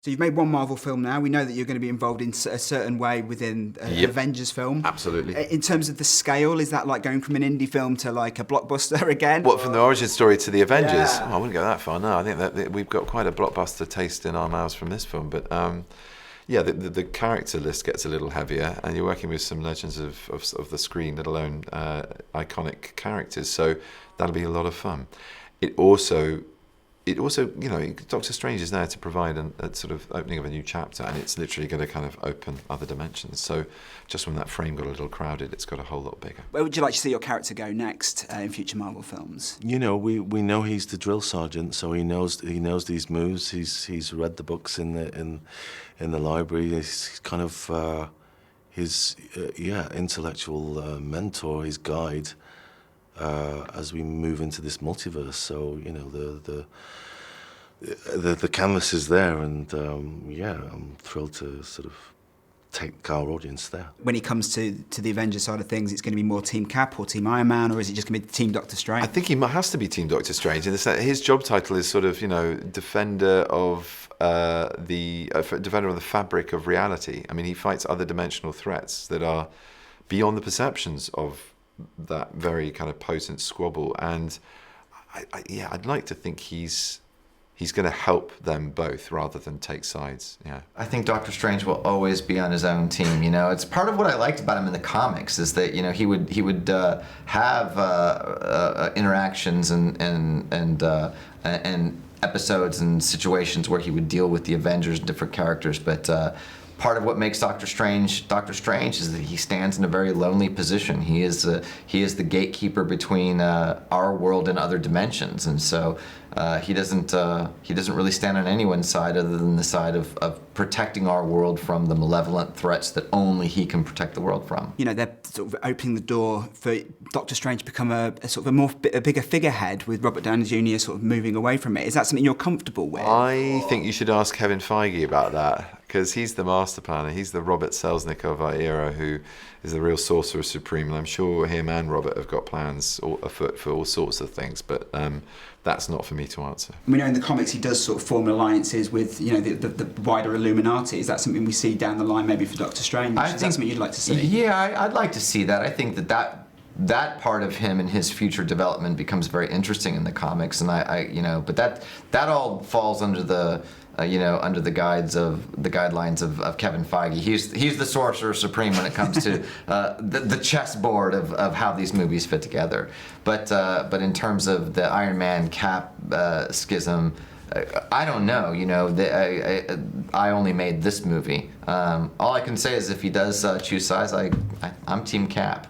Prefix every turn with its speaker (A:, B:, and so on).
A: So you've made one Marvel film now. We know that you're going to be involved in a certain way within an Avengers film.
B: Absolutely.
A: In terms of the scale, is that like going from an indie film to like a blockbuster again?
B: What, from the origin story to the Avengers?
A: Yeah.
B: Oh, I wouldn't go that far, no. I think that we've got quite a blockbuster taste in our mouths from this film. But yeah, the character list gets a little heavier, and you're working with some legends of the screen, let alone iconic characters. So that'll be a lot of fun. It also, Doctor Strange is there to provide a sort of opening of a new chapter, and it's literally going to kind of open other dimensions. So just when that frame got a little crowded, it's got a whole lot bigger.
A: Where would you like to see your character go next in future Marvel films?
C: We know he's the drill sergeant, so he knows these moves. He's read the books in the library. He's kind of his intellectual mentor, his guide. As we move into this multiverse, so the canvas is there, and I'm thrilled to sort of take our audience there.
A: When it comes to the Avengers side of things, it's going to be more Team Cap or Team Iron Man, or is it just going to be Team Doctor Strange?
B: I think he has to be Team Doctor Strange in the sense his job title is sort of defender of defender of the fabric of reality. I mean, he fights other dimensional threats that are beyond the perceptions of that very kind of potent squabble, and I'd like to think he's going to help them both rather than take sides. Yeah,
D: I think Doctor Strange will always be on his own team. It's part of what I liked about him in the comics is that he would have interactions and episodes and situations where he would deal with the Avengers and different characters, but. Part of what makes Doctor Strange is that he stands in a very lonely position. He is the gatekeeper between our world and other dimensions, and so he doesn't really stand on anyone's side other than the side of protecting our world from the malevolent threats that only he can protect the world from.
A: They're sort of opening the door for Doctor Strange to become a bigger figurehead with Robert Downey Jr. sort of moving away from it. Is that something you're comfortable with?
B: I think you should ask Kevin Feige about that, because he's the master planner. He's the Robert Selznick of our era, who is the real sorcerer supreme. And I'm sure him and Robert have got plans afoot for all sorts of things, but that's not for me to answer.
A: We know in the comics he does sort of form alliances with the wider Illuminati. Is that something we see down the line maybe for Doctor Strange? Is that something you'd like to see?
D: Yeah, I'd like to see that. I think that part of him and his future development becomes very interesting in the comics, and but that all falls under the under the guidelines of Kevin Feige. He's the sorcerer supreme when it comes to the chessboard of how these movies fit together. But in terms of the Iron Man Cap schism, I don't know. I only made this movie. All I can say is if he does choose sides, I'm Team Cap.